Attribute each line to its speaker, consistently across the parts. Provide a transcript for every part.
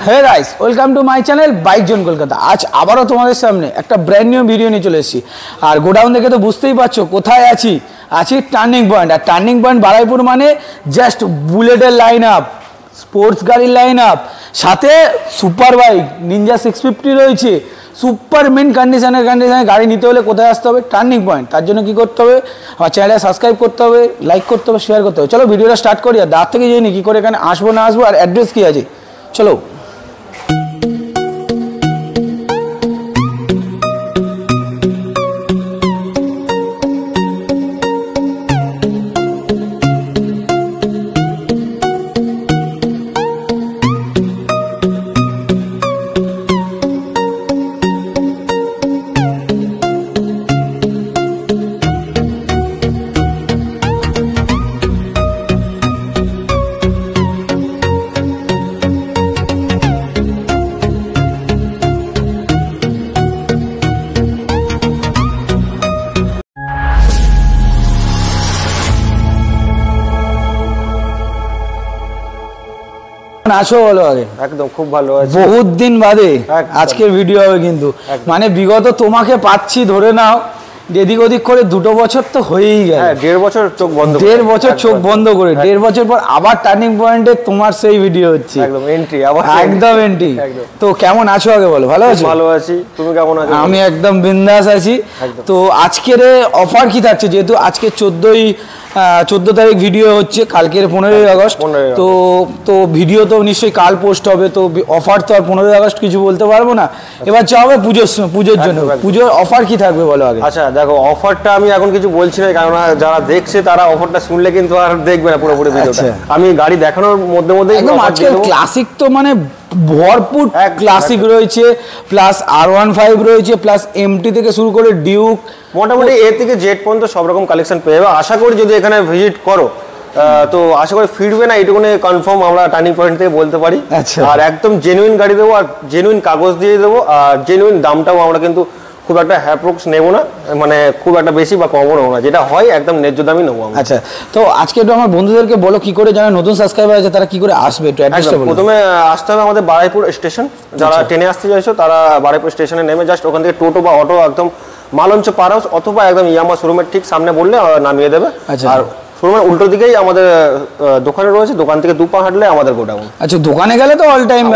Speaker 1: Hey guys, welcome to my channel bike zone Kolkata. আজ আবারও তোমাদের সামনে একটা ব্র্যান্ড নিউ ভিডিও নিয়ে চলে এসেছি। আর গোডাউন দেখে তো বুঝতেই পারছো কোথায় আছি টার্নিং পয়েন্ট। আর টার্নিং পয়েন্ট বারাইপুর মানে জাস্ট বুলেটের লাইন আপ, স্পোর্টস গাড়ির লাইন আপ, সাথে সুপার বাইক নিনজা 650 রয়েছে। সুপার মেন কন্ডিশনে গাড়ি নিতে হলে কোথায় আসতে হবে? Turning point. তার জন্য কী করতে হবে? আমার চ্যানেলে সাবস্ক্রাইব করতে হবে, লাইক করতে হবে, শেয়ার করতে হবে। চলো ভিডিওটা স্টার্ট করি। আর দাঁত থেকে জেনে কী করে এখানে আসবো না আসবো আর অ্যাড্রেস কী আছে, চলো। আসো বলো আগে।
Speaker 2: একদম খুব ভালো আছে,
Speaker 1: বহুত দিন বাদে আজকের ভিডিও হবে কিন্তু। মানে বিগত তোমাকে পাচ্ছি ধরে নাও এদিক ওদিক করে 2 বছর তো হয়েই গেল।
Speaker 2: 1.5 বছর চোখ বন্ধ,
Speaker 1: 1.5 বছর চোখ বন্ধ করে 1.5 বছর পর আবার টার্নিং পয়েন্টে তোমার সেই ভিডিও হচ্ছে।
Speaker 2: একদম এন্ট্রি, আবার
Speaker 1: একদম এন্ট্রি। তো কেমন আছো আগে বলো? ভালো আছো?
Speaker 2: ভালো আছি, তুমি কেমন আছো?
Speaker 1: আমি একদম বিন্দাস আছি। তো আজকের অফার কি থাকছে? যেহেতু আজকে 14 তারিখ ভিডিও হচ্ছে, কালকের 15ই আগস্ট। তো ভিডিও তো নিশ্চয়ই কাল পোস্ট হবে। তো অফার তো আর 15ই আগস্ট কিছু বলতে পারবো না। এবার যা হবে পুজোর জন্য। পুজোর অফার কি থাকবে বলো আগে।
Speaker 2: আচ্ছা দেখো, অফারটা আমি এখন কিছু বলছি না, কারণ যারা দেখছে তারা অফারটা শুনলে কিন্তু আর দেখবে না পুরোপুরি ভিডিওটা। আমি গাড়ি দেখানোর মধ্যে
Speaker 1: একদম আজকাল ক্লাসিক তো মানে ভরপুর ক্লাসিক রয়েছে, প্লাস R15 রয়েছে, প্লাস MT থেকে শুরু করে ডিউক,
Speaker 2: মোটামুটি এ থেকে জেড পর্যন্ত সব রকম কালেকশন পেয়ে যাবে। আশা করি যদি এখানে ভিজিট করো তো আশা করি ফিরবে না, এইটুকুনি কনফার্ম আমরা টার্নিং পয়েন্ট থেকে বলতে পারি। আর একদম জেনুইন গাড়ি দেবো, আর জেনুইন কাগজ দিয়ে দেবো, আর জেনুইন দামটাও আমরা কিন্তু খুব একটা হ্যাপ্রক্স নেবো না, মানে খুব একটা বেশি বা কমও নেবো না, যেটা হয় একদম ন্যায্য দামই নেবো।
Speaker 1: আচ্ছা, তো আজকে একটু আমার বন্ধুদেরকে বলো কি করে যারা নতুন সাবস্ক্রাইবার আছে তারা কি করে আসবে, একটু অ্যাড্রেসটা বলো।
Speaker 2: প্রথমে আসতে হবে আমাদের বারাইপুর স্টেশন। যারা ট্রেনে আসতে চাইছো তারা বারাইপুর স্টেশনে নেমে জাস্ট ওখান থেকে টোটো বা অটো একদম মালঞ্চ পার হাউস অথবা একদম ইয়ামা শোরুমের ঠিক সামনে বললে নামিয়ে দেবে। আর শোরুমের উল্টো দিকেই আমাদের দোকানে রয়েছে, দোকান থেকে 2 পা হাঁটলে আমাদের গোডাউন।
Speaker 1: আচ্ছা, দোকানে গেলে তো অল টাইম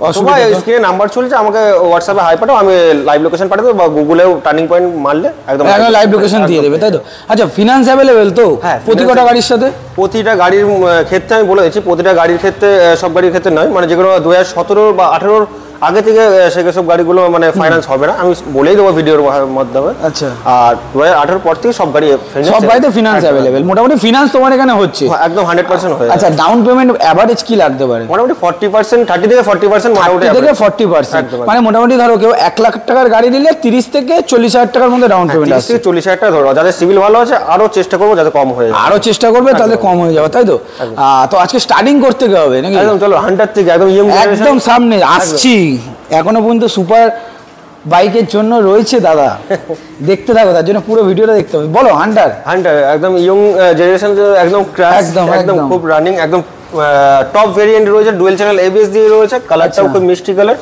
Speaker 2: অসুবিধা, স্ক্রিনে নাম্বার চলছে, আমাকে হোয়াটসঅ্যাপে হাই পাঠাও, আমি লাইভ লোকেশন পাঠিয়ে দেবো, বা গুগলেও টার্নিং পয়েন্ট মারলে একদম
Speaker 1: লাইভ লোকেশন দিয়ে দেবে, তাই তো? আচ্ছা, ফিনান্স অ্যাভেলেবেল তো প্রতিটা গাড়ির সাথে?
Speaker 2: প্রতিটা গাড়ির ক্ষেত্রে আমি বলে দিচ্ছি, প্রতিটা গাড়ির ক্ষেত্রে, সব গাড়ির ক্ষেত্রে নয়, মানে যেগুলো 2017 বা 18 আগে থেকে সেসব গাড়িগুলো মানে ফাইন্যান্স হবে না, আমি বলেই দেবো ভিডিওর মাধ্যমে।
Speaker 1: আচ্ছা,
Speaker 2: আর 2018 পর থেকে সব গাড়িতে
Speaker 1: ফিনান্স অ্যাভেলেবেল। মোটামুটি ফিনান্স তোমার এখানে হচ্ছে
Speaker 2: একদম 100% হয়ে।
Speaker 1: আচ্ছা, ডাউন পেমেন্ট এভারেজ কি লাগতে পারে?
Speaker 2: মোটামুটি 40%, 30 থেকে 40%, মোটামুটি
Speaker 1: 40%। মানে মোটামুটি ধরো কেউ 1 লাখ টাকার গাড়ি নিলে 30 থেকে 40 হাজার টাকার মধ্যে ডাউন পেমেন্ট আসছে।
Speaker 2: 30 থেকে 40 হাজার টাকা ধরো, যাদের সিভিল ভালো আছে আরো চেষ্টা করবো যাতে কম হয়ে যায়,
Speaker 1: আরো চেষ্টা করবে তাহলে কম হয়ে যাবে, তাই তো? তো আজকে স্টার্টিং করতে হবে নাকি?
Speaker 2: একদম চলো, হান্টার থেকে
Speaker 1: একদম সামনে আসছি। এখনো পর্যন্ত সুপার বাইকের জন্য রয়েছে দাদা, দেখতে থাকো, তার জন্য পুরো ভিডিওটা দেখতে হবে। বলো, হান্টার
Speaker 2: একদম ইয়ং জেনারেশন, একদম একদম খুব রানিং, একদম টপ ভেরিয়েন্ট রয়েছে, ডুয়েল চ্যানেল ABS দিয়ে রয়েছে, কালারটাও খুব মিষ্টি কালার।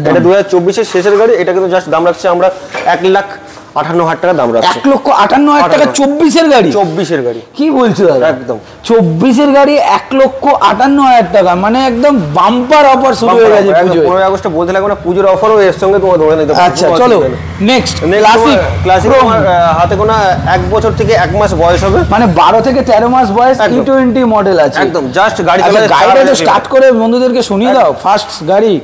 Speaker 2: এটা 2024 এর শেষের গাড়ি। এটা কিন্তু জাস্ট দাম রাখছি আমরা 1,58,000 টাকা দাম রাখছি।
Speaker 1: 1,58,000 টাকা 24 এর গাড়ি?
Speaker 2: 24 এর গাড়ি
Speaker 1: কি বলছো দাদা?
Speaker 2: একদম
Speaker 1: 24 এর গাড়ি 1,58,000 টাকা, মানে একদম বাম্পার অফার শুরু হয়ে গেছে পুজোয়।
Speaker 2: 15 আগস্ট বলতে লাগবে না, পুজোর অফারও এর সঙ্গে তোমার ধরে নিতে পারবে।
Speaker 1: আচ্ছা চলো নেক্সট।
Speaker 2: ক্লাসিক হাতে গোনা 1 বছর থেকে 1 মাস বয়স হবে,
Speaker 1: মানে 12 থেকে 13 মাস বয়স, E20 মডেল আছে
Speaker 2: একদম। জাস্ট গাড়ি
Speaker 1: গাড়িটা তো স্টার্ট করে বন্ধুদেরকে শুনিয়ে দাও। ফার্স্ট গাড়ি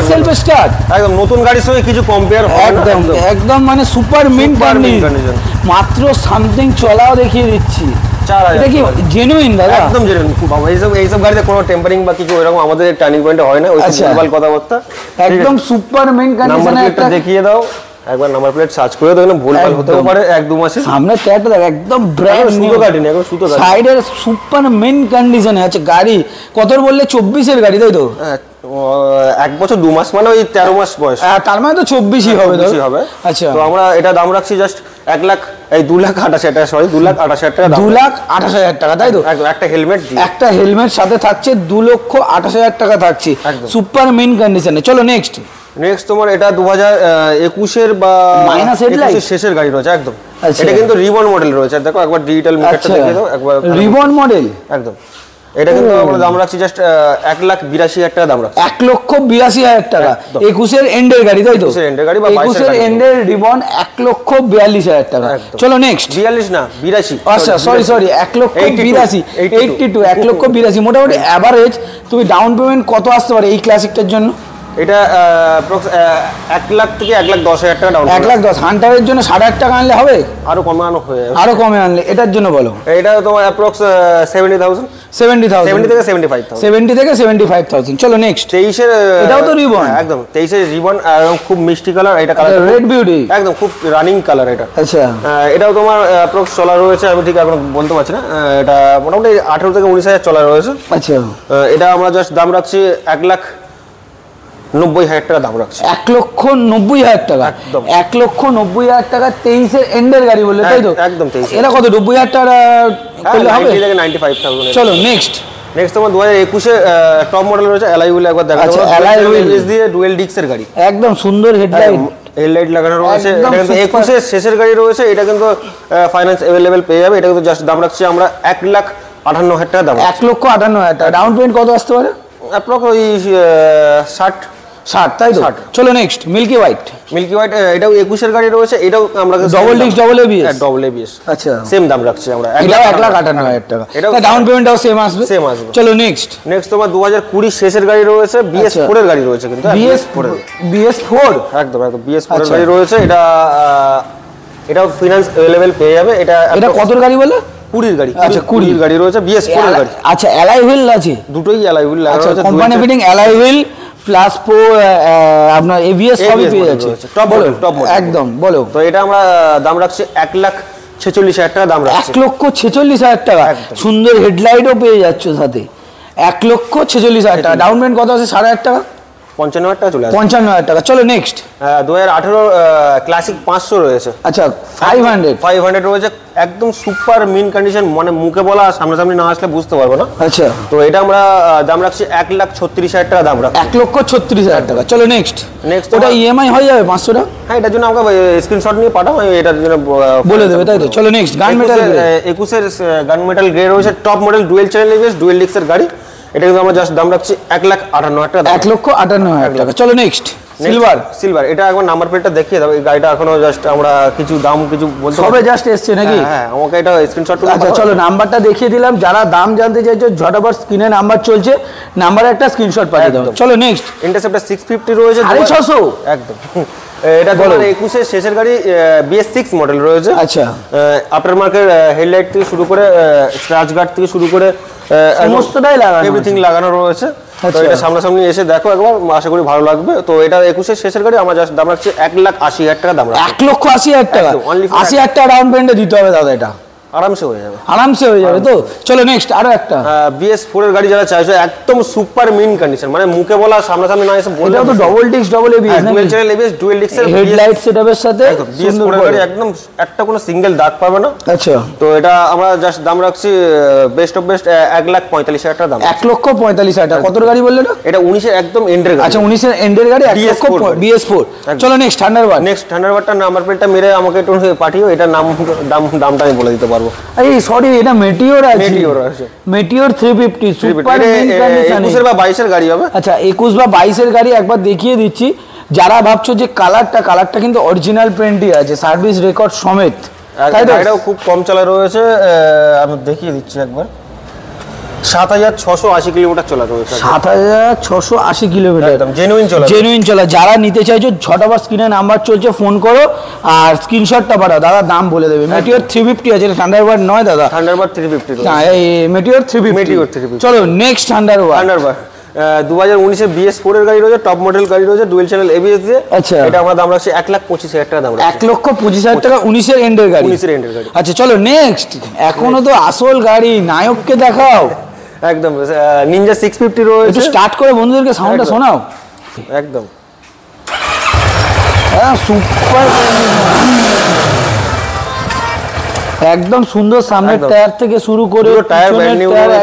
Speaker 1: সেলফ স্টার্ট,
Speaker 2: একদম নতুন গাড়ির সঙ্গে কিছু কম্পেয়ার হবে না,
Speaker 1: একদম মানে সুপার মিন্ট কন্ডিশন। মাত্র সামথিং চলাও দেখিয়ে দিচ্ছি। এটা কি জেনুইন দাদা? একদম
Speaker 2: জেনুইন বাবা। এইসব গাড়িতে কোনো টেম্পারিং বা কিছু এরকম আমাদের টার্নিং পয়েন্টে হয় না, ওই সিম্পল কথাবার্তা।
Speaker 1: একদম সুপার মিন্ট কন্ডিশনে একটা
Speaker 2: দেখিয়ে দাও, একবার নাম্বার প্লেট সার্চ করে দেখুন, ভুলভাল হতে পারে 1-2 মাসে।
Speaker 1: সামনে টায়ারটা দেখ, একদম ব্র্যান্ড নিউ
Speaker 2: গাড়ি, একদম সুতো গাড়ি,
Speaker 1: সাইডের সুপার মেন কন্ডিশনে আছে গাড়ি। কত বললে? 24 এর গাড়ি, তাই তো?
Speaker 2: 1 বছর 2 মাস মানে ওই 13 মাস বয়স,
Speaker 1: তার মানে তো 24ই হবে।
Speaker 2: আচ্ছা, তো আমরা এটা দাম রাখছি জাস্ট 1 লাখ 2,88,000 টাকা, সরি 2,28,000 টাকা,
Speaker 1: 2,28,000 টাকা, তাই তো?
Speaker 2: একটা হেলমেট,
Speaker 1: একটা হেলমেট সাথে থাকছে, 2,28,000 টাকা থাকছে, সুপার মেইন কন্ডিশনে। চলো নেক্সট
Speaker 2: তোমার এটা 2021 বা
Speaker 1: মাইনাস হেডলাইট
Speaker 2: শেষের গাড়ি রয়েছে একদম। এটা কিন্তু রিবন মডেল রয়েছে, দেখো একবার ডিজিটাল মিটারটা দেখিয়ে দাও একবার।
Speaker 1: রিবন মডেল
Speaker 2: একদম। এটা কিন্তু আমরা দাম রাখছি জাস্ট 1,82,000 টাকা দাম রাখছি।
Speaker 1: 1,82,000 টাকা 21 এর এন্ডের গাড়ি, তাই তো?
Speaker 2: 21 এর এন্ডের গাড়ি বা
Speaker 1: 22 এর এন্ডের রিবন 1,42,000 টাকা। চলো নেক্সট।
Speaker 2: 42 না 82।
Speaker 1: আচ্ছা সরি 1,82,000, 1,82,000 মোটামুটি এভারেজ। তুমি ডাউন পেমেন্ট কত আসতে পারে এই ক্লাসিকটার জন্য?
Speaker 2: এটা 1 লাখ থেকে 1,10,000 টাকা ডাউন।
Speaker 1: 1,10,000 হান্টারের জন্য 8,500 টাকা আনলে হবে?
Speaker 2: আরো কমানো হয়ে যাবে,
Speaker 1: আরো কমে আনলে। এটার জন্য বলো।
Speaker 2: এটা তোমার অ্যাপ্রক্স 70,000,
Speaker 1: 70,000
Speaker 2: থেকে 75,000,
Speaker 1: 70 থেকে 75,000। চলো নেক্সট।
Speaker 2: 23 এর
Speaker 1: এটাও তো রিবন,
Speaker 2: একদম 23 এর রিবন, একদম খুব মিষ্টি কালার। এটা কালার
Speaker 1: রেড বিউটি,
Speaker 2: একদম খুব রানিং কালার এটা।
Speaker 1: আচ্ছা,
Speaker 2: এটাও তোমার অ্যাপ্রক্স চলা রয়েছে, আমি ঠিক এখন বলতে পারছি না। এটা মোটামুটি 18 থেকে 19,000 চলা রয়েছে।
Speaker 1: আচ্ছা,
Speaker 2: এটা আমরা জাস্ট দাম রাখছি 1,90,000 টাকা দাম রাখছি।
Speaker 1: 1,90,000 টাকা, 1,90,000 টাকা 23 এর এন্ডের গাড়ি বললে, তাই তো?
Speaker 2: একদম 23।
Speaker 1: এটা কত 90,000 টাকা করলে হবে?
Speaker 2: 90 থেকে 95,000।
Speaker 1: চলো নেক্সট
Speaker 2: তোমার 2021 এ টপ মডেল রয়েছে, অ্যালয় হুইল একবার দেখা দাও। অ্যালয় হুইল দিয়ে ডুয়েল ডিস্কের গাড়ি, একদম
Speaker 1: সুন্দর
Speaker 2: হেডলাইট লাগানো রয়েছে। এটা কিন্তু 21 এর শেষের গাড়ি রয়েছে। এটা কিন্তু ফাইন্যান্স अवेलेबल পেয়ে যাবে। এটা কিন্তু জাস্ট দাম রাখছি আমরা 1,58,000 টাকা দাম।
Speaker 1: 1,58,000 টাকা। ডাউন পেমেন্ট কত আসতে পারে?
Speaker 2: অ্যাপ্রক্স ওই 60,
Speaker 1: তাই তো? চলো নেক্সট। মিল্কি হোয়াইট,
Speaker 2: এটাও 21 এর গাড়ি রয়েছে। এটাও আমরা
Speaker 1: ডবল ডিস্ক ডবল এবিএস।
Speaker 2: আচ্ছা, সেম দাম রাখছি আমরা
Speaker 1: 1,58,000 টাকা। এটা ডাউন পেমেন্টটাও সেম আসবে। চলো নেক্সট
Speaker 2: তোমার 2020 শেষের গাড়ি রয়েছে, BS4 এর গাড়ি রয়েছে কিন্তু
Speaker 1: BS4
Speaker 2: একদম BS4 এর গাড়ি রয়েছে। এটাও ফাইন্যান্স अवेलेबल পেয়ে যাবে। এটা
Speaker 1: কতর গাড়ি বলে?
Speaker 2: 20 গাড়ি। আচ্ছা 20 গাড়ি রয়েছে, BS4 এর গাড়ি।
Speaker 1: আচ্ছা, অ্যালয় হুইল আছে,
Speaker 2: দুটোই অ্যালয় হুইল লাগানো আছে।
Speaker 1: Company fitting alloy wheel plus আপনার এবিএস সবই পেয়ে যাচ্ছে।
Speaker 2: টপ মডেল
Speaker 1: একদম। বলো।
Speaker 2: তো এটা আমরা দাম রাখছি 1,46,000 টাকা দাম রাখছি।
Speaker 1: 1,46,000 টাকা। সুন্দর হেডলাইটও পেয়ে যাচ্ছে সাথে। 1,46,000 টাকা। ডাউন পেমেন্ট কত আছে? 8,500 টাকা,
Speaker 2: 55,000 টাকা চলে আসবে।
Speaker 1: 55,000 টাকা। চলো নেক্সট।
Speaker 2: 2018 ক্লাসিক 500 রয়েছে।
Speaker 1: আচ্ছা, 500
Speaker 2: রয়েছে, একদম সুপার মিন কন্ডিশন, মানে মুখে বলা সামনাসামনি না আসলে বুঝতে পারবো না।
Speaker 1: আচ্ছা,
Speaker 2: তো এটা আমরা দাম রাখছি 1,36,000 টাকা দাম রাখছি।
Speaker 1: 1,36,000 টাকা। চলো নেক্সট। ওটা ইএমআই হয়ে যাবে 500 টাকা?
Speaker 2: হ্যাঁ, এটার জন্য আমাকে স্ক্রিনশট নিয়ে পাঠাও, আমি এটার জন্য
Speaker 1: বলে দেবে, তাই তো? চলো নেক্সট। গান মেটাল
Speaker 2: 21 এর গান মেটাল গ্রে রয়েছে, top model dual channel ABS dual ডিস্কের গাড়ি। এটা কিন্তু আমরা জাস্ট দাম রাখছি 1,58,000 টাকা।
Speaker 1: 1,58,000 টাকা। চলো নেক্সট।
Speaker 2: সিলভার এটা একবার নাম্বার প্লেটটা দেখিয়ে দাও। এই গাড়িটা এখনো জাস্ট আমরা কিছু দাম কিছু বলতে
Speaker 1: সবে জাস্ট এসছে নাকি?
Speaker 2: হ্যাঁ, আমাকে এটা স্ক্রিনশট করে।
Speaker 1: আচ্ছা চলো, নাম্বারটা দেখিয়ে দিলাম। যারা দাম জানতে চাইছো ঝটাফট স্ক্রিনে নাম্বার চলছে, নাম্বারে একটা স্ক্রিনশট পাঠিয়ে দাও। চলো নেক্সট।
Speaker 2: ইন্টারসেপ্টর 650 রয়েছে,
Speaker 1: 650
Speaker 2: একদম। এটা 2021 এর শেষের গাড়ি, BS6 মডেল রয়েছে।
Speaker 1: আচ্ছা,
Speaker 2: আফটার মার্কেট হেডলাইট থেকে শুরু করে স্ক্র্যাচ গার্ড থেকে শুরু করে
Speaker 1: সমস্তটাই লাগানো,
Speaker 2: এভরিথিং লাগানো রয়েছে। তো এটা সামনাসামনি এসে দেখো একবার, আশা করি ভালো লাগবে। তো এটা 21 এর শেষের গাড়ি, আমরা জাস্ট দাম রাখছি 1,80,000 টাকা দাম রাখছি।
Speaker 1: 1,80,000 টাকা। 80,000 টাকা ডাউন পেমেন্টে দিতে হবে দাদা। এটা
Speaker 2: আরামসে হয়ে যাবে,
Speaker 1: আরামসে হয়ে যাবে তো। চলো নেক্সট। আরো একটা
Speaker 2: BS4 এর গাড়ি যারা চাইছো, একদম সুপার মিন কন্ডিশন, মানে মুখে বলা সামনাসামনি না এসে বললে।
Speaker 1: এটা তো double disc double ABS,
Speaker 2: dual channel ABS dual ডিস্কের
Speaker 1: হেডলাইট সেটআপের সাথে
Speaker 2: BS4 এর গাড়ি, একদম একটা কোনো সিঙ্গেল দাগ পাবে না।
Speaker 1: আচ্ছা,
Speaker 2: তো এটা আমরা জাস্ট দাম রাখছি বেস্ট অফ বেস্ট 1,45,000 টাকা দাম।
Speaker 1: 1,45,000 টাকা। কত গাড়ি বললে না?
Speaker 2: এটা 19 এর একদম এন্ডের গাড়ি।
Speaker 1: আচ্ছা, 19 এর এন্ডের গাড়ি, BS4। চলো নেক্সট। থান্ডারবার্ডটা নাম্বার প্লেটটা মেরে আমাকে একটু পাঠিও। এটা দামটা আমি বলে দিতে পারবো। এই এটা মেটিওর আছে, মেটিওর 350 সুপার মিন কন্ডিশন। 21 বা 22 এর গাড়ি হবে। আচ্ছা, 21 বা 22 এর গাড়ি একবার দেখিয়ে দিচ্ছি। যারা ভাবছো যে কালারটা কিন্তু অরিজিনাল প্রিন্টই আছে, সার্ভিস রেকর্ড সমেত, তাই তো? এটাও খুব কম চলা রয়েছে, আমি দেখিয়ে দিচ্ছি একবার। 7,680 কিলোমিটার চলা রয়েছে। 7,680 কিলোমিটার, একদম জেনুইন চলা। যারা নিতে চাইছো ঝটাফট স্ক্রিনে নাম্বার চলছে, ফোন করো আর স্ক্রিনশটটা পাঠাও। দাদা দাম বলে দেবে। মেটিওর 350 আছে, থান্ডারবার্ড নয় দাদা, থান্ডারবার্ড 350। হ্যাঁ, এই মেটিওর 350। চলো নেক্সট। থান্ডারবার্ড 2019 এর BS4 এর গাড়ি রয়েছে, টপ মডেল গাড়ি রয়েছে, ডুয়েল চ্যানেল এবিএস দিয়ে। আচ্ছা, এটা আমরা দাম রাখছি 1,25,000 টাকা দাম রাখছি। 1,25,000 টাকা 19 এর এন্ডের গাড়ি। আচ্ছা চলো নেক্সট। এখনো তো আসল গাড়ি, নায়ককে দেখাও।
Speaker 2: একদম নিনজা 650 রয়েছে।
Speaker 1: একটু স্টার্ট করে বন্ধুদেরকে সাউন্ডটা শোনাও।
Speaker 2: একদম
Speaker 1: সুপার, একদম সুন্দর। সামনের টায়ার থেকে শুরু করে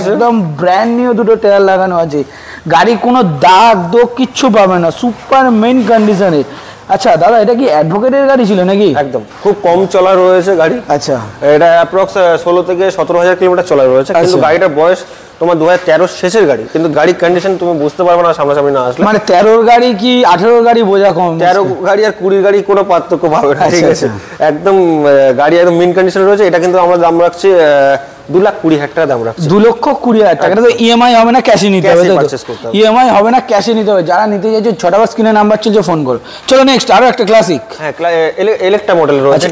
Speaker 1: একদম ব্র্যান্ড নিউ দুটো টায়ার লাগানো আছে। গাড়ি কোনো দাগ দোগ কিচ্ছু পাবে না, সুপার মেইন কন্ডিশনের। আচ্ছা দাদা, এটা কি অ্যাডভোকেটের গাড়ি ছিল নাকি?
Speaker 2: একদম, খুব কম চলা রয়েছে গাড়ি।
Speaker 1: আচ্ছা,
Speaker 2: এটা অ্যাপ্রক্স 16 থেকে 17,000 কিলোমিটার চলা রয়েছে, কিন্তু গাড়িটার বয়স তোমার 2013 শেষের গাড়ি, কিন্তু গাড়ির কন্ডিশন তুমি বুঝতে পারবে না সামনাসামনি না আসলে।
Speaker 1: মানে 13 গাড়ি কি 18 গাড়ি বোঝা কম?
Speaker 2: 13 গাড়ি আর 20 গাড়ি কোনো পার্থক্য পাবে না, ঠিক আছে? একদম গাড়ি একদম মিন কন্ডিশনে রয়েছে। এটা কিন্তু আমরা দাম রাখছি 2,20,000 টাকা দাম রাখছি।
Speaker 1: 2,20,000 টাকা। এটা তো ইএমআই হবে না, ক্যাশে নিতে হবে? ইএমআই হবে না, ক্যাশে নিতে হবে। যারা নিতে চাইছে ছটা বার স্ক্রিনে নাম্বার চলছে, ফোন করো। চলো নেক্সট, আরো একটা ক্লাসিক।
Speaker 2: হ্যাঁ, ইলেকট্রা মডেল রয়েছে।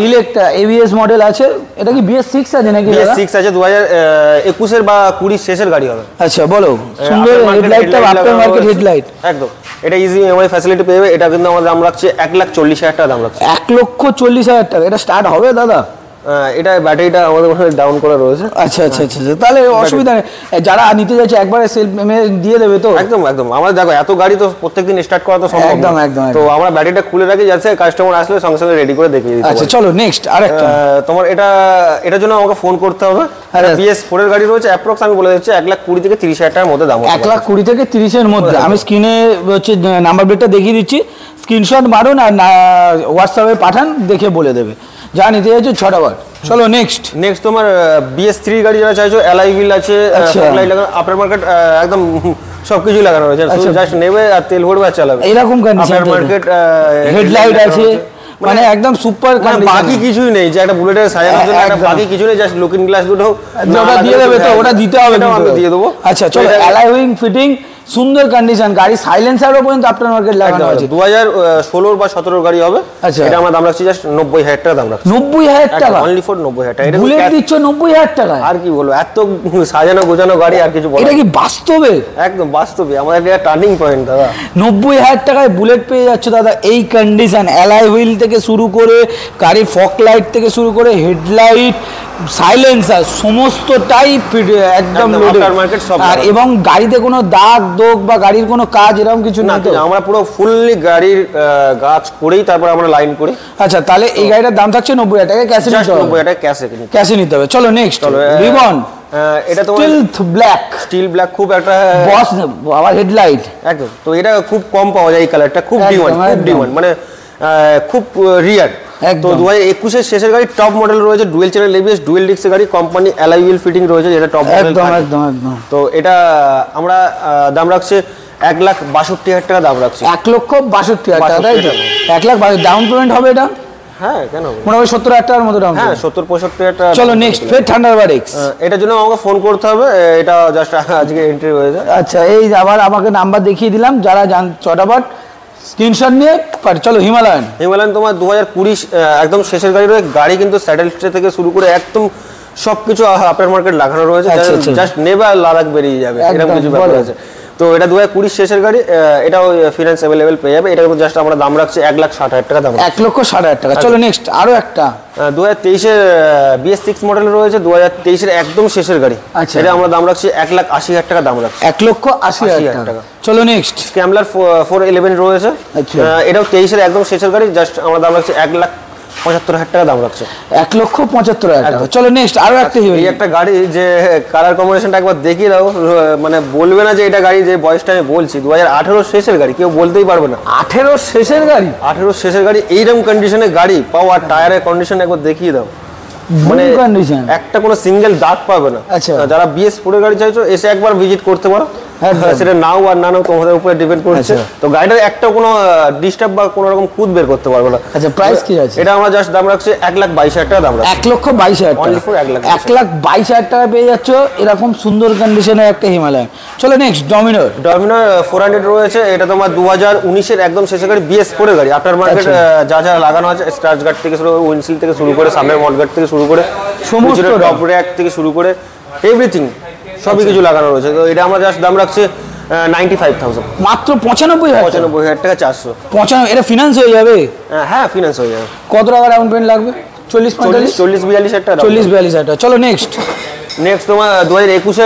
Speaker 1: ইলেকট্রা এবিএস মডেল আছে। এটা কি BS6 আছে নাকি?
Speaker 2: BS6 আছে, 2021 এর বা 20 শেষের গাড়ি হবে।
Speaker 1: আচ্ছা বলো। সুন্দর হেডলাইটটা, আফটার মার্কেট হেডলাইট।
Speaker 2: একদম, এটা ইজি ইএমআই ফ্যাসিলিটি পেয়ে। এটা কিন্তু আমরা দাম রাখছি 1,40,000 টাকা দাম রাখছি।
Speaker 1: 1,40,000 টাকা। এটা স্টার্ট হবে দাদা?
Speaker 2: এটা ব্যাটারিটা আমাদের ওখানে ডাউন করা রয়েছে।
Speaker 1: আচ্ছা আচ্ছা আচ্ছা, তাহলে অসুবিধা নেই। যারা নিতে যাচ্ছে একবারে সেলফ দিয়ে দেবে তো?
Speaker 2: একদম একদম। আমরা দেখো এত গাড়ি তো প্রত্যেকদিন স্টার্ট করা তো সম্ভব
Speaker 1: একদম একদম।
Speaker 2: তো আমরা ব্যাটারিটা খুলে রাখি, যাতে কাস্টমার আসলে সঙ্গে সঙ্গে রেডি করে দেখিয়ে দিতে।
Speaker 1: আচ্ছা চলো নেক্সট আরেকটা।
Speaker 2: তোমার এটার জন্য আমাকে ফোন করতে হবে। BS4 এর গাড়ি রয়েছে, অ্যাপ্রক্স আমি বলে দিচ্ছি 1,20,000 থেকে 30,000 টাকার মধ্যে দাম।
Speaker 1: 1,20,000 থেকে 30 এর মধ্যে। আমি স্ক্রিনে হচ্ছে নাম্বার প্লেটটা দেখিয়ে দিচ্ছি, স্ক্রিনশট মারুন আর হোয়াটসঅ্যাপে পাঠান, দেখে বলে দেবে। যা নিতে চাইছো ছটা বার। চলো নেক্সট।
Speaker 2: তোমার BS3 গাড়ি যারা চাইছো, অ্যালয় হুইল আছে, ফগলাইট লাগানো, আফটার মার্কেট একদম সবকিছু লাগানো রয়েছে। জাস্ট নেবে আর তেল ভরবে আর চালাবে,
Speaker 1: এরকম কন্ডিশন। আফটার মার্কেট হেডলাইট আছে, মানে একদম সুপার কন্ডিশন।
Speaker 2: বাকি কিছুই নেই যে একটা বুলেটের সাজানোর জন্য একটা বাকি কিছু নেই, জাস্ট লুকিং গ্লাস দুটো
Speaker 1: ওটা দিয়ে দেবে তো? ওটা দিতে হবে,
Speaker 2: আমি দিয়ে দেবো।
Speaker 1: আচ্ছা চলো, অ্যালয় হুইল ফিটিং, সুন্দর কন্ডিশন। গাড়ি সাইলেন্সারও পর্যন্ত আফটার মার্কেট লাগানো আছে।
Speaker 2: 2016 বা 17 গাড়ি হবে।
Speaker 1: আচ্ছা,
Speaker 2: এটা আমরা দাম রাখছি জাস্ট 90,000 টাকা দাম রাখছি।
Speaker 1: 90,000 টাকা?
Speaker 2: অনলি ফর 90,000 টাকা। এটা
Speaker 1: বুলেট দিচ্ছ 90,000 টাকা?
Speaker 2: আর কি বলবো, এত সাজানো গোছানো গাড়ি আর কিছু বলো।
Speaker 1: এটা কি বাস্তবে?
Speaker 2: একদম বাস্তবে, আমাদের এটা টার্নিং পয়েন্ট দাদা।
Speaker 1: 90,000 টাকায় বুলেট পেয়ে যাচ্ছ দাদা, এই কন্ডিশন। অ্যালয় হুইল থেকে শুরু করে গাড়ির ফগ লাইট থেকে শুরু করে হেডলাইট, সাইলেন্সার, সমস্তটাই একদম লোডেড। আর এবং গাড়িতে কোনো দাগ দোগ বা গাড়ির কোনো কাজ এরকম কিছু না তো?
Speaker 2: আমরা পুরো ফুললি গাড়ির কাজ করেই তারপর আমরা লাইন করি।
Speaker 1: আচ্ছা, তাহলে এই গাড়িটার দাম থাকছে 90,000 টাকা, ক্যাশে নিতে হবে?
Speaker 2: 90,000 টাকা ক্যাশে
Speaker 1: নিতে হবে। চলো নেক্সট, রিবন।
Speaker 2: এটা তো স্টিল ব্ল্যাক, খুব একটা
Speaker 1: বস আবার হেডলাইট।
Speaker 2: একদম, তো এটা খুব কম পাওয়া যায় এই কালারটা, খুব ডিমান্ড, মানে খুব রিয়ার। তো 2021 এর শেষের গাড়ি, টপ মডেল রয়েছে, dual channel ABS, dual disk গাড়ি, কোম্পানি অ্যালয় হুইল ফিটিং রয়েছে, যেটা টপ মডেল।
Speaker 1: একদম একদম।
Speaker 2: তো এটা আমরা দাম রাখছি 1,62,000 টাকা দাম রাখছি।
Speaker 1: 1,62,000 টাকা, তাই তো? 1,62,000 ডাউন পেমেন্ট হবে এটা?
Speaker 2: হ্যাঁ, কেন
Speaker 1: মোটামুটি 70,000 টাকার মতো ডাউন।
Speaker 2: হ্যাঁ, 70-65,000 টাকা।
Speaker 1: চলো নেক্সট, ফের থান্ডারবার্ড এক্স।
Speaker 2: এটার জন্য আমাকে ফোন করতে হবে, এটা জাস্ট আজকে এন্ট্রি হয়ে যায়।
Speaker 1: আচ্ছা, এই আবার আমাকে নাম্বার দেখিয়ে দিলাম, যারা চটাপট স্ক্রিনশট নিয়ে। চলো হিমালয়ান
Speaker 2: তোমার 2020 একদম শেষের গাড়ি রয়েছে। গাড়ি কিন্তু স্যাডেল স্টে থেকে শুরু করে একদম সবকিছু আফটার মার্কেট লাগানো রয়েছে, জাস্ট নেবে আর লাদাখ বেরিয়ে যাবে, এরকম কিছু ব্যাপার আছে। তো এটা 2020 শেষের গাড়ি, এটাও ফিনান্স অ্যাভেলেবেল পেয়ে যাবে। এটা জাস্ট আমরা দাম রাখছি 1,60,000 টাকা দাম।
Speaker 1: 1,60,000 টাকা। চলো নেক্সট, আরো একটা
Speaker 2: 2023 এর BS6 মডেল রয়েছে, 2023 এর একদম শেষের গাড়ি। এটা আমরা দাম রাখছি 1,80,000 টাকা দাম রাখছি।
Speaker 1: 1,80,000 টাকা। চলো নেক্সট,
Speaker 2: স্ক্যামলার 411 রয়েছে। এটাও 23 এর একদম শেষের গাড়ি, জাস্ট আমরা দাম রাখছি 1,75,000 টাকা দাম রাখছে।
Speaker 1: 1,75,000 টাকা। চলো নেক্সট, আরো একটা
Speaker 2: এই একটা গাড়ি, যে কালার কম্বিনেশনটা একবার দেখিয়ে দাও, মানে বলবে না যে এটা গাড়ি, যে বয়সটা আমি বলছি 2018 শেষের গাড়ি, কেউ বলতেই পারবে না।
Speaker 1: 18 শেষের গাড়ি?
Speaker 2: 18 শেষের গাড়ি, এইরকম কন্ডিশনের গাড়ি পাও, আর টায়ারের কন্ডিশন একবার দেখিয়ে দাও, মানে একটা কোনো সিঙ্গেল দাগ পাবে না।
Speaker 1: আচ্ছা,
Speaker 2: যারা BS4 গাড়ি চাইছো, এসে একবার ভিজিট করতে পারো। সেটা নাও আর না নাও তোমাদের উপরে ডিপেন্ড করছে। তো গাড়িটার একটা কোনো ডিস্টার্ব বা কোনো রকম খুদ বের করতে পারবে না।
Speaker 1: আচ্ছা, প্রাইস কি আছে?
Speaker 2: এটা আমরা জাস্ট দাম রাখছি 1,22,000 টাকা দাম রাখছি।
Speaker 1: 1,22,000
Speaker 2: অনলি ফর
Speaker 1: 1,22,000 টাকা পেয়ে যাচ্ছ এরকম সুন্দর কন্ডিশনের একটা হিমালয়ান। চলো নেক্সট, ডমিনার
Speaker 2: 400 রয়েছে। এটা তোমার 2019 এর একদম শেষের গাড়ি, BS4 এর গাড়ি। আফটার মার্কেট যা লাগানো আছে, স্টার্চ গার্ড থেকে শুরু করে, উইন্ডশিল্ড থেকে শুরু করে, সামনের মডগার্ড থেকে শুরু করে, সমস্ত টপ র্যাক থেকে শুরু করে এভরিথিং সবই কিছু লাগানো রয়েছে। তো এটা আমরা জাস্ট দাম রাখছি 95,000,
Speaker 1: মাত্র 95,000
Speaker 2: টাকা 400।
Speaker 1: 95, এটা ফিনান্স হয়ে যাবে?
Speaker 2: হ্যাঁ, ফিনান্স হয়ে যাবে।
Speaker 1: কত টাকা ডাউন পেমেন্ট লাগবে? 40-42,000
Speaker 2: টাকা।
Speaker 1: 40-42,000 টাকা। চলো নেক্সট,
Speaker 2: নেক্সট তোমার 2021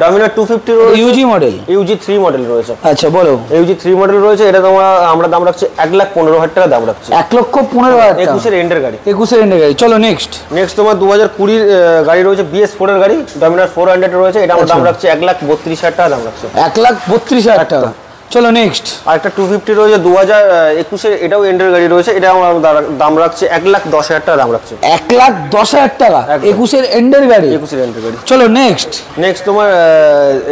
Speaker 2: ডমিনার 250 রয়েছে,
Speaker 1: ইউজি মডেল,
Speaker 2: ইউজি 3 মডেল রয়েছে।
Speaker 1: আচ্ছা বলো।
Speaker 2: ইউজি 3 মডেল রয়েছে, এটা আমরা দাম রাখছি 1,15,000 টাকা দাম রাখছি।
Speaker 1: 1,15,000 টাকা,
Speaker 2: 21 এর এন্ডের গাড়ি,
Speaker 1: 21 এর এন্ডের গাড়ি। চলো নেক্সট
Speaker 2: তোমার 2020 এর গাড়ি রয়েছে, BS4 এর গাড়ি, ডমিনার 400 রয়েছে, এটা আমরা দাম রাখছি 1,32,000 টাকা দাম রাখছি।
Speaker 1: 1,32,000 টাকা। চলো নেক্সট
Speaker 2: আরেকটা 250 রয়েছে 2021 এর, এটাও এন্ডের গাড়ি রয়েছে, এটা আমরা দাম রাখছি 1,10,000 টাকা দাম রাখছি।
Speaker 1: 1,10,000 টাকা, 21 এর এন্ডের গাড়ি,
Speaker 2: 21 এর এন্ডের গাড়ি।
Speaker 1: চলো নেক্সট
Speaker 2: তোমার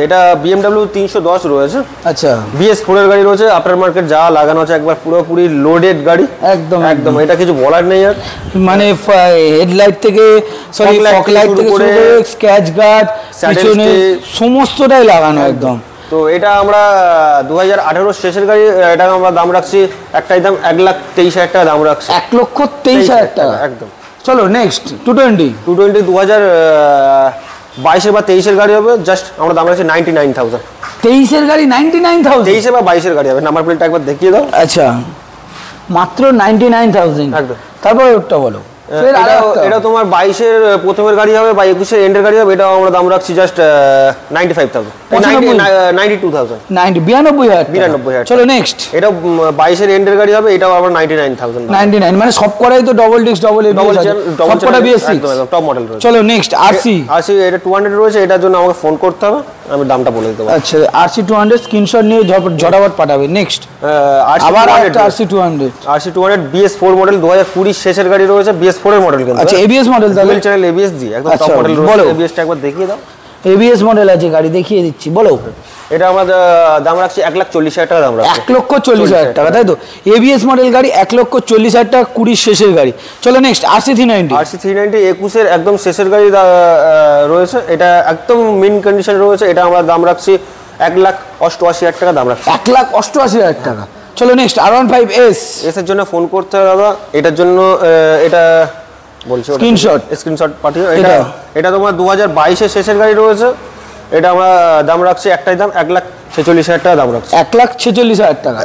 Speaker 2: এটা BMW 310 রয়েছে,
Speaker 1: আচ্ছা
Speaker 2: BS4 এর গাড়ি রয়েছে, আফটার মার্কেট যা লাগানো আছে একবার পুরোপুরি লোডেড গাড়ি,
Speaker 1: একদম
Speaker 2: একদম, এটা কিছু বলার নেই আর।
Speaker 1: মানে হেডলাইট থেকে সরি ফগ লাইট থেকে শুরু করে স্ক্র্যাচ গার্ড পিছনে সমস্তটাই লাগানো একদম।
Speaker 2: তো এটা আমরা 2018 শেষের গাড়ি, এটা আমরা দাম রাখছি একটাই দাম 1,23,000 টাকা দাম রাখছি।
Speaker 1: 1,23,000 টাকা
Speaker 2: একদম।
Speaker 1: চলো নেক্সট 220
Speaker 2: 2022 বা 23 এর গাড়ি হবে, জাস্ট আমরা দাম রাখছি 99,000।
Speaker 1: 23 এর গাড়ি 99,000,
Speaker 2: 23 বা 22 এর গাড়ি হবে, নাম্বার প্লেটটা একবার দেখিয়ে দাও।
Speaker 1: আচ্ছা মাত্র 99,000
Speaker 2: একদম।
Speaker 1: তারপরে ওটা বলো।
Speaker 2: এটা তোমার 22 এর প্রথমের গাড়ি হবে বা 21 এর এন্ডের গাড়ি হবে, এটা আমরা দাম রাখছি জাস্ট 95,000, 92,000,
Speaker 1: 92,000। চলো নেক্সট
Speaker 2: এটা 22 এর এন্ডের গাড়ি হবে, এটাও আমরা 99,000।
Speaker 1: 99 মানে সব করাই তো ডবল ডিস্ক ডবল সবকটা BS6
Speaker 2: টপ মডেল রয়েছে।
Speaker 1: চলো নেক্সট RC
Speaker 2: এটা 200 রয়েছে, এটার জন্য আমাকে ফোন করতে হবে, আমি দামটা বলে দিতে পারবো।
Speaker 1: আচ্ছা RC 200 স্ক্রিনশট নিয়ে ঝটাপট পাঠাবে। নেক্সট আবার একটা RC 200
Speaker 2: BS4 মডেল 2020 শেষের গাড়ি রয়েছে, BS4 এর মডেল কিন্তু।
Speaker 1: আচ্ছা ABS মডেল, তাহলে
Speaker 2: ডুয়াল চ্যানেল ABS জি, একদম টপ মডেল রয়েছে। ABS-টা একবার দেখিয়ে দাও।
Speaker 1: ABS মডেল আছে গাড়ি, দেখিয়ে দিচ্ছি, বলো।
Speaker 2: এটা আমরা দাম রাখছি 1,40,000 টাকা দাম রাখছি।
Speaker 1: 1,40,000 টাকা, তাই তো? ABS মডেল গাড়ি 1,40,000 টাকা, 20 শেষের গাড়ি। চলো নেক্সট RC 390
Speaker 2: 21 এর একদম শেষের গাড়ি রয়েছে, এটা একদম মিন কন্ডিশন রয়েছে, এটা আমরা দাম রাখছি 1,88,000 টাকা দাম রাখছি।
Speaker 1: 1,88,000 টাকা। চলো নেক্সট R15S
Speaker 2: এর জন্য ফোন করতে হবে দাদা, এটার জন্য এটা বলছি স্ক্রিনশট পাঠিয়ে। এটা তোমার 2022 এর শেষের গাড়ি রয়েছে, এটা আমরা দাম রাখছি একটাই দাম 1,46,000 টাকা দাম রাখছি।
Speaker 1: 1,46,000 টাকা,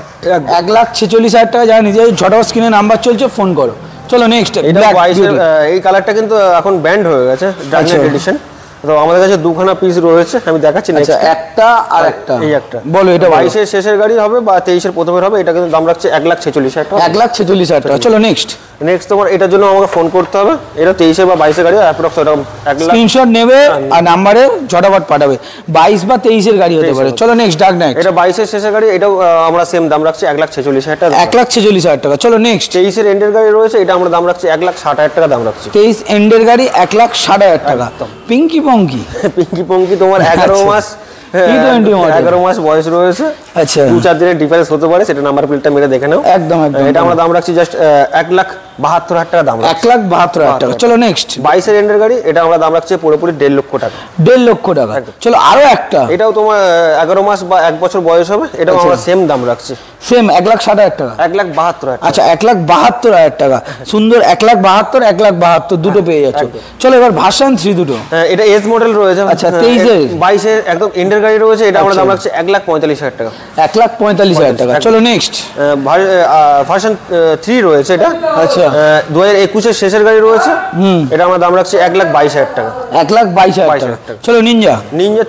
Speaker 1: 1,46,000 টাকা। যারা নিজের ঝটাফট স্ক্রিনে নাম্বার চলছে, ফোন করো। চলো নেক্সট
Speaker 2: এই কালারটা কিন্তু এখন ব্যান্ড হয়ে গেছে, ডার্ক এডিশন। তো আমাদের কাছে দুখানা পিস রয়েছে, আমি দেখাচ্ছি।
Speaker 1: আচ্ছা একটা আর একটা,
Speaker 2: এই একটা
Speaker 1: বলো। এটা
Speaker 2: 22 এর শেষের গাড়ি হবে বা 23 এর প্রথমের হবে, এটা কিন্তু দাম রাখছে 1,46,000 টাকা।
Speaker 1: 1,46,000 টাকা। চলো নেক্সট
Speaker 2: তোমার এটার জন্য আমাকে ফোন করতে হবে, এটা 23 এর বা 22 এর গাড়ি, অ্যাপ্রক্স এরকম 1 লাখ
Speaker 1: স্ক্রিনশট নেবে আর নাম্বারে ঝটাফট পাঠাবে। 22 বা 23 এর গাড়ি হতে পারে। চলো নেক্সট ডার্ক নাইট,
Speaker 2: এটা 22 এর শেষের গাড়ি, এটাও আমরা সেম দাম রাখছি 1,46,000 টাকা।
Speaker 1: 1,46,000 টাকা। চলো নেক্সট
Speaker 2: 23 এর এন্ডের গাড়ি রয়েছে, এটা আমরা দাম রাখছি 1,60,000 টাকা দাম রাখছি।
Speaker 1: 23 এন্ডের গাড়ি 1,60,000 টাকা। পিঙ্কি পঙ্কি
Speaker 2: তোমার 11 মাস 11 মাস বয়স রয়েছে।
Speaker 1: আচ্ছা
Speaker 2: 2-4 দিনের ডিফারেন্স হতে পারে, সেটা নাম্বার প্লেটটা মেরে দেখে নাও।
Speaker 1: একদম।
Speaker 2: এটা আমরা দাম রাখছি জাস্ট 1,72,000 টাকা দাম।
Speaker 1: 1,72,000 টাকা। চলো নেক্সট
Speaker 2: 22 এর এন্ডের গাড়ি, এটা আমরা দাম রাখছি পুরোপুরি 1.5 লক্ষ টাকা।
Speaker 1: 1.5 লক্ষ টাকা। চলো আরো একটা,
Speaker 2: এটাও তোমার 11 মাস বা 1 বছর বয়স হবে, এটাও আমরা সেম দাম রাখছি,
Speaker 1: সেম 1,60,000 টাকা।
Speaker 2: 1,72,000 টাকা।
Speaker 1: আচ্ছা 1,72,000 টাকা। সুন্দর 1,72,000 1,72,000 দুটো পেয়ে যাচ্ছ। চলো এবার ভার্সন 3 দুটো।
Speaker 2: এটা এস মডেল রয়েছে।
Speaker 1: আচ্ছা 23 এর
Speaker 2: 22 এর একদম এন্ডের গাড়ি রয়েছে, এটা আমরা দাম রাখছি 1,45,000 টাকা।
Speaker 1: 1,45,000 টাকা। চলো নেক্সট
Speaker 2: ভার্সন 3 রয়েছে, এটা
Speaker 1: আচ্ছা
Speaker 2: 2021 এর শেষের গাড়ি রয়েছে, এটা আমরা দাম রাখছি 1,22,000 টাকা।
Speaker 1: 1,22,000 টাকা। চলো নিনজা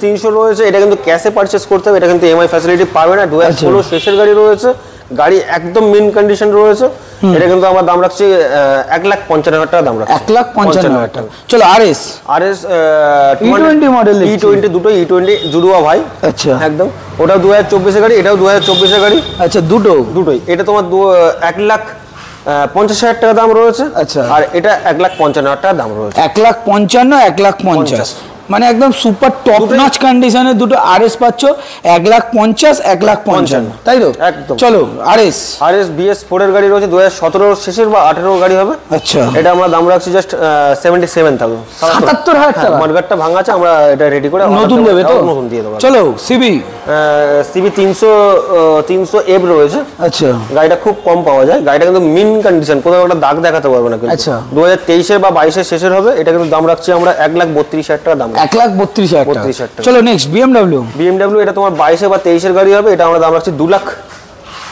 Speaker 2: 300 রয়েছে, এটা কিন্তু ক্যাশে পারচেজ করতে হবে, এটা কিন্তু EMI ফ্যাসিলিটি পাবে না। 2016 শেষের গাড়ি রয়েছে, গাড়ি একদম মিন কন্ডিশন রয়েছে, এটা কিন্তু আমরা দাম রাখছি 1,55,000 টাকা দাম রাখছি।
Speaker 1: 1,55,000 টাকা। চলো আরএস E20 মডেল,
Speaker 2: E20 দুটো E20 জুড়ুয়া ভাই।
Speaker 1: আচ্ছা
Speaker 2: একদম, ওটাও 2024 এর গাড়ি, এটাও 2024 এর গাড়ি।
Speaker 1: আচ্ছা দুটোই।
Speaker 2: এটা তোমার 1,50,000 টাকা দাম রয়েছে।
Speaker 1: আচ্ছা
Speaker 2: আর এটা 1,55,000 টাকা দাম রয়েছে।
Speaker 1: 1,55,000 1,50,000 মানে একদম সুপার টপ নচ কন্ডিশনের দুটো আরএস পাচ্ছ 1,50,000 1,55,000, তাই তো?
Speaker 2: একদম।
Speaker 1: চলো আরএস
Speaker 2: BS4 এর গাড়ি রয়েছে, 2017 শেষের বা 18 গাড়ি হবে।
Speaker 1: আচ্ছা
Speaker 2: এটা আমরা দাম রাখছি জাস্ট 77,000,
Speaker 1: 77,000 টাকা।
Speaker 2: মার্কেটটা ভাঙা আছে, আমরা এটা রেডি করে
Speaker 1: নতুন দেবে তো?
Speaker 2: নতুন দিয়ে দেবো।
Speaker 1: চলো সিবি
Speaker 2: 300 এফ রয়েছে।
Speaker 1: আচ্ছা
Speaker 2: গাড়িটা খুব কম পাওয়া যায়, গাড়িটা কিন্তু মিন কন্ডিশন, কোথাও একটা দাগ দেখাতে পারবে না কিন্তু।
Speaker 1: আচ্ছা
Speaker 2: 2023 এর বা 22 এর শেষের হবে, এটা কিন্তু দাম রাখছি আমরা 1,32,000 টাকা দাম।
Speaker 1: 1,32,000 টাকা। চলো নেক্সট BMW
Speaker 2: এটা তোমার 22 বা 23 এর গাড়ি হবে, এটা আমরা দাম রাখছি 2 লাখ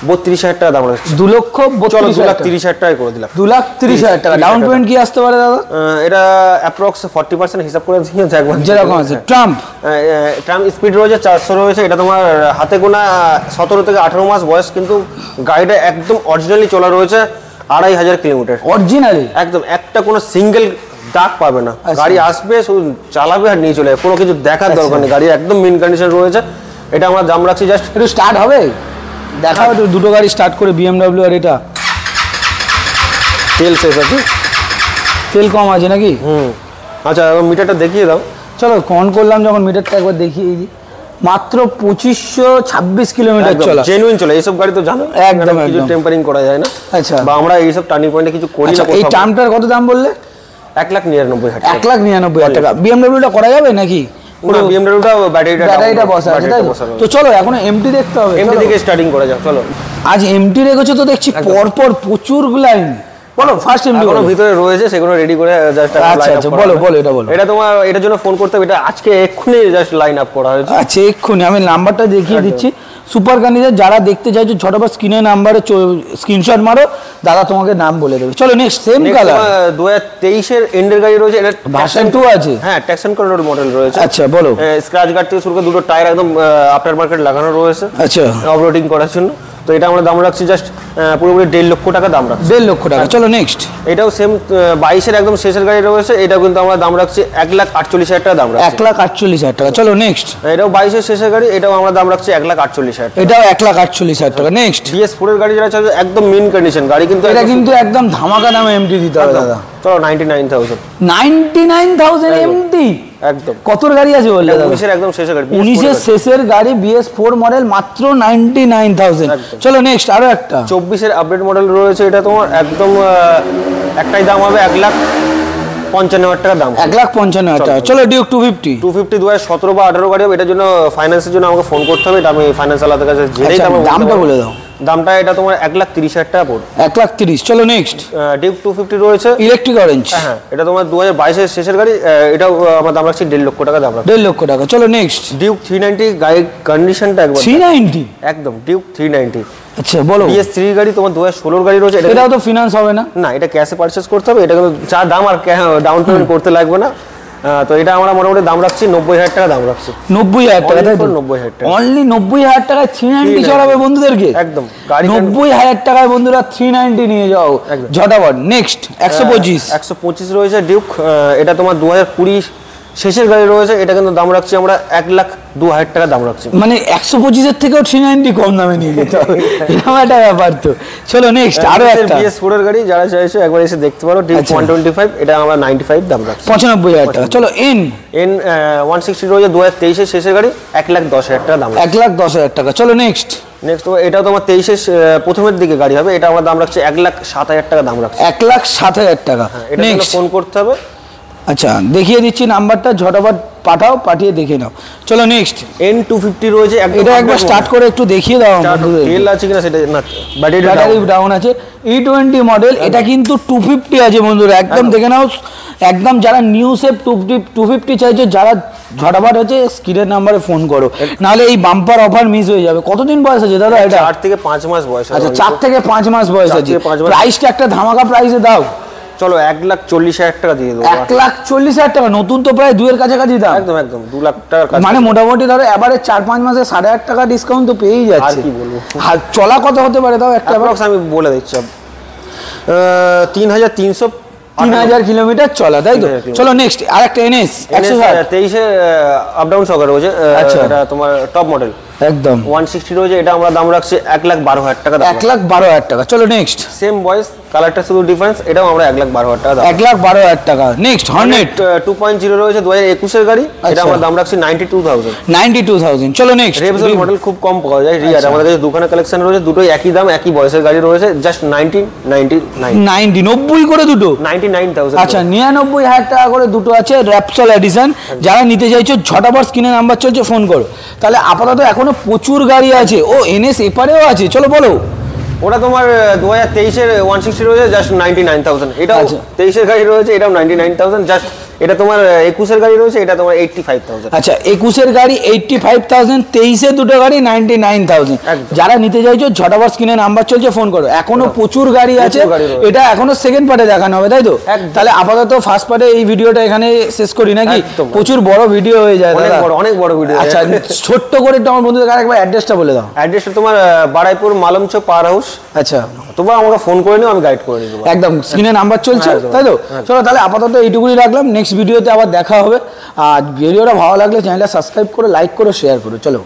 Speaker 2: 32,000 টাকা দাম রাখছি।
Speaker 1: 2,32,000
Speaker 2: টাকা করে দিলাম।
Speaker 1: 2,30,000 টাকা। ডাউন পেমেন্ট কি আসতে পারে দাদা?
Speaker 2: এটা অ্যাপ্রক্স 40% হিসাব করে দিয়েছে একবার
Speaker 1: যেরকম আছে। ট্রাম্প
Speaker 2: স্পিড রয়েছে 400 রয়েছে। এটা তোমার হাতে গোনা 17 থেকে 18 মাস বয়স, কিন্তু গাড়িটা একদম অরিজিনালি চলা রয়েছে 2,500 কিলোমিটার অরিজিনালি একদম। একটা কোনো সিঙ্গেল দাগ পাবে না। গাড়ি আসবে শুধু চালাবে আর নিয়ে চলে যাবে, কোনো কিছু দেখার দরকার নেই। গাড়ি একদম মিন কন্ডিশন রয়েছে। এটা আমরা দাম রাখছি জাস্ট
Speaker 1: একটু স্টার্ট হবে, দেখাও একটু দুটো গাড়ি স্টার্ট করে BMW আর এটা।
Speaker 2: তেল শেষ আছে,
Speaker 1: তেল কম আছে নাকি?
Speaker 2: আচ্ছা মিটারটা দেখিয়ে দাও।
Speaker 1: চলো অন করলাম যখন মিটারটা একবার দেখিয়ে দিই। মাত্র 2526 কিলোমিটার চলা,
Speaker 2: জেনুইন চলে। এইসব গাড়ি তো জানো একদম কিছু টেম্পারিং করা যায় না।
Speaker 1: আচ্ছা,
Speaker 2: বা আমরা এইসব টার্নিং পয়েন্টে কিছু করি না।
Speaker 1: এই টার্মটার কত দাম বললে?
Speaker 2: 1,99,000 টাকা।
Speaker 1: 1,99,000 টাকা। BMWটা করা যাবে নাকি?
Speaker 2: BMWটা ব্যাটারিটা বসা আছে।
Speaker 1: তো চলো এখন এমটি দেখতে হবে।
Speaker 2: এমটি থেকে স্টার্টিং করা যাক। চলো
Speaker 1: আজ এমটি রেখেছো তো দেখছি পরপর প্রচুর লাইন। বলো ফার্স্ট এমটি
Speaker 2: কোনো ভিতরে রয়েছে, সেগুলো রেডি করে জাস্ট
Speaker 1: আচ্ছা বলো এটা বলো।
Speaker 2: এটা তোমার এটার জন্য ফোন করতে হবে। এটা আজকে এক্ষুনি জাস্ট লাইন আপ করা হয়েছে।
Speaker 1: আচ্ছা এক্ষুনি আমি নাম্বারটা দেখিয়ে দিচ্ছি। সুপার কন্ডিশন যারা দেখতে চাইছো ঝটপট স্ক্রিনে নাম্বারে স্ক্রিনশট মারো, দাদা তোমাকে নাম বলে দেবে। চলো নেক্সট সেম কালার
Speaker 2: 2023 এর এন্ডের গাড়ি রয়েছে। এটা
Speaker 1: ভার্সন 2 আছে।
Speaker 2: হ্যাঁ ট্যাক্সন কন্ট্রোল মডেল রয়েছে।
Speaker 1: আচ্ছা বলো।
Speaker 2: স্ক্র্যাচ গার্ড থেকে শুরু করে দুটো টায়ার একদম আফটার মার্কেট লাগানো রয়েছে।
Speaker 1: আচ্ছা
Speaker 2: অফরোডিং করার জন্য। তো এটা আমরা দাম রাখছি জাস্ট পুরোপুরি 1.5 লক্ষ টাকা দাম রাখছি।
Speaker 1: 1.5 লক্ষ টাকা। চলো নেক্সট।
Speaker 2: এটাও সেম 22 এর একদম শেষের গাড়ি রয়েছে। এটাও কিন্তু আমরা দাম রাখছি 1,48,000 টাকা দাম রাখছি।
Speaker 1: 1,48,000 টাকা। চলো নেক্সট।
Speaker 2: এটাও 22 এর শেষের গাড়ি। এটাও আমরা দাম রাখছি 1,48,000 টাকা।
Speaker 1: এটাও 1,48,000 টাকা। নেক্সট
Speaker 2: BS4 এর গাড়ি যারা চাইছে একদম মিন কন্ডিশন গাড়ি, কিন্তু
Speaker 1: এটা কিন্তু একদম ধামাকা দামে এমটি দিতে হবে দাদা।
Speaker 2: চলো 99,000
Speaker 1: 99,000 এমটি
Speaker 2: একদম।
Speaker 1: কত গাড়ি আছে বললে দাদা?
Speaker 2: 19 এর একদম শেষের গাড়ি।
Speaker 1: 19 এর শেষের গাড়ি BS4 মডেল মাত্র 99,000। চলো নেক্সট আরো একটা
Speaker 2: 24 এর আপডেট মডেল রয়েছে। এটা তোমার একদম একটাই দাম হবে 1,55,000 টাকা দাম।
Speaker 1: 1,55,000 টাকা। চলো ডিউক 250
Speaker 2: 2017 বা 18 গাড়ি হবে। এটার জন্য ফাইন্যান্সের জন্য আমাকে ফোন করতে হবে। এটা আমি ফাইন্যান্স আলাদা কাছে জেনেই
Speaker 1: দামটা বলে দাও।
Speaker 2: দামটা এটা তোমার 1,30,000 টাকা পড়বে।
Speaker 1: 1,30,000। চলো নেক্সট
Speaker 2: ডিউক 250 রয়েছে
Speaker 1: ইলেকট্রিক অরেঞ্জ।
Speaker 2: হ্যাঁ এটা তোমার 2022 এর শেষের গাড়ি। এটাও আমার দাম রাখছি 1.5 লক্ষ টাকা দাম রাখছি।
Speaker 1: 1.5 লক্ষ টাকা। চলো নেক্সট
Speaker 2: ডিউক 390 গাড়ির কন্ডিশনটা একবার
Speaker 1: 390
Speaker 2: একদম ডিউক 390।
Speaker 1: আচ্ছা বলো।
Speaker 2: BS3 গাড়ি তোমার 2016 গাড়ি রয়েছে।
Speaker 1: এটাও তো ফিনান্স হবে না?
Speaker 2: না এটা ক্যাশে পারচেজ করতে হবে। এটা কিন্তু যা দাম আর ডাউন পেমেন্ট করতে লাগবে না। তো এটা আমরা মোটামুটি দাম রাখছি 90,000 টাকা দাম রাখছি।
Speaker 1: 90,000 টাকা তাই তো?
Speaker 2: 90,000 টাকা
Speaker 1: অনলি 90,000 টাকায় 390 চড়াবে বন্ধুদেরকে
Speaker 2: একদম। গাড়ি
Speaker 1: 90,000 টাকায় বন্ধুরা 390 নিয়ে যাও ঝটাপট। নেক্সট
Speaker 2: 125 রয়েছে ডিউক। এটা তোমার 2020 শেষের গাড়ি রয়েছে। এটা কিন্তু দাম রাখছি আমরা 1,02,000 টাকা দাম রাখছি।
Speaker 1: মানে 125 এর থেকেও 390 কম দামে নিয়ে যেতে হবে, এরকম একটা ব্যাপার তো। চলো নেক্সট আরো একটা
Speaker 2: BS4 এর গাড়ি যারা চাইছো একবার এসে দেখতে পারো। ডিউক 125 এটা আমরা 95 দাম রাখছি।
Speaker 1: 95,000 টাকা। চলো N
Speaker 2: 160 রয়েছে 2023 এর শেষের গাড়ি 1,10,000 টাকা দাম।
Speaker 1: 1,10,000 টাকা। চলো নেক্সট
Speaker 2: এটাও তোমার 23 এর প্রথমের দিকে গাড়ি হবে। এটা আমরা দাম রাখছি 1,07,000 টাকা দাম রাখছি।
Speaker 1: 1,07,000 টাকা।
Speaker 2: এটা ফোন করতে হবে।
Speaker 1: আচ্ছা দেখিয়ে দিচ্ছি নাম্বারটা, ঝটাপট পাঠাও, পাঠিয়ে দেখে নাও। চলো নেক্সট
Speaker 2: N250 রয়েছে।
Speaker 1: এটা একবার স্টার্ট করে একটু দেখিয়ে দাও বন্ধুদের।
Speaker 2: তেল আছে কিনা সেটা না,
Speaker 1: ব্যাটারি ডাউন আছে। E20 model. এটা কিন্তু 250 আছে বন্ধুরা, একদম দেখে নাও। একদম যারা নিউ সেফ 250 চাইছো, যারা ঝটাপট হচ্ছে স্ক্রিনের নাম্বারে ফোন করো, নাহলে এই বাম্পার অফার মিস হয়ে যাবে। কতদিন বয়স আছে দাদা এটা?
Speaker 2: 4 থেকে 5 মাস বয়স আছে।
Speaker 1: আচ্ছা 4 থেকে 5 মাস বয়স আছে। প্রাইসটা একটা ধামাকা প্রাইসে দাও।
Speaker 2: চলো 1,40,000 টাকা দিয়ে দেবো।
Speaker 1: 1,40,000 টাকা। নতুন তো প্রায় 2 এর কাছাকাছি দাম।
Speaker 2: একদম একদম 2 লাখ টাকা
Speaker 1: মানে মোটামুটি ধরো এবারে 4-5 মাসে 8,500 টাকা ডিসকাউন্ট তো পেয়েই যাচ্ছে।
Speaker 2: আর কি বলবো।
Speaker 1: আর চলা কত হতে পারে দাও একটা?
Speaker 2: আমি বলে দিচ্ছি
Speaker 1: 3,000 কিলোমিটার চলা, তাই তো? চলো নেক্সট আরেকটা NS
Speaker 2: 123 এ আপ ডাউন সকার রয়েছে। এটা তোমার টপ মডেল একদম 160 রয়েছে। এটা আমরা দাম রাখছি 1,12,000 টাকা।
Speaker 1: 1,12,000 টাকা। চলো নেক্সট
Speaker 2: সেম বয়স, কালারটা শুধু ডিফারেন্স। এটাও আমরা 1,12,000 টাকা দাম।
Speaker 1: 1,12,000 টাকা। নেক্সট হর্নেট
Speaker 2: 2.0 রয়েছে 2021 এর গাড়ি। এটা আমরা দাম রাখছি 92,000।
Speaker 1: 92,000। চলো নেক্সট
Speaker 2: রেভজল মডেল খুব কম পাওয়া যায়। রিয়ার আমাদের কাছে দুখানা কালেকশন রয়েছে, দুটোই একই দাম, একই বয়সের গাড়ি রয়েছে। জাস্ট
Speaker 1: 90 করে দুটো
Speaker 2: 99,000।
Speaker 1: আচ্ছা 99,000 টাকা করে দুটো আছে র্যাপসল এডিশন। যারা নিতে চাইছো ঝটাপট স্ক্রিনে নাম্বার চলছে, ফোন করো। তাহলে আপাতত এখনো প্রচুর গাড়ি আছে। ও NS এপারেও আছে, চলো বলো।
Speaker 2: ওটা তোমার 2023 এর 160 রয়েছে জাস্ট 99,000। এটাও 23 এর গাড়ি রয়েছে, এটাও 99,000। জাস্ট এটা তোমার 21 এর গাড়ি রয়েছে, এটা তোমার 85,000।
Speaker 1: আচ্ছা 21 এর গাড়ি 85,000, 23 এর দুটো গাড়ি 99,000। যারা নিতে চাইছো ঝটাফট স্ক্রিনে নাম্বার চলছে, ফোন করো। এখনো প্রচুর গাড়ি আছে, এটা এখনো সেকেন্ড পার্টে দেখানো হবে, তাই তো? তাহলে আপাতত ফার্স্ট পার্টে এই ভিডিওটা এখানে শেষ করি নাকি? প্রচুর বড় ভিডিও হয়ে যায়,
Speaker 2: অনেক বড় ভিডিও।
Speaker 1: আচ্ছা ছোট্ট করে আমার বন্ধুদের একবার অ্যাড্রেসটা বলে দাও।
Speaker 2: অ্যাড্রেসটা তোমার বারাইপুর মালমচক পাওয়ার হাউস।
Speaker 1: আচ্ছা
Speaker 2: তোমরা আমাকে ফোন করে নিও, আমি গাইড করে দেবো।
Speaker 1: একদম স্ক্রিনে নাম্বার চলছে, তাই তো? চলো তাহলে আপাতত এইটুকুই রাখলাম, নেক্সট ভিডিওতে আবার দেখা হবে। আর ভিডিওটা ভালো লাগলে চ্যানেলটা সাবস্ক্রাইব করে লাইক করে শেয়ার করো। চলো।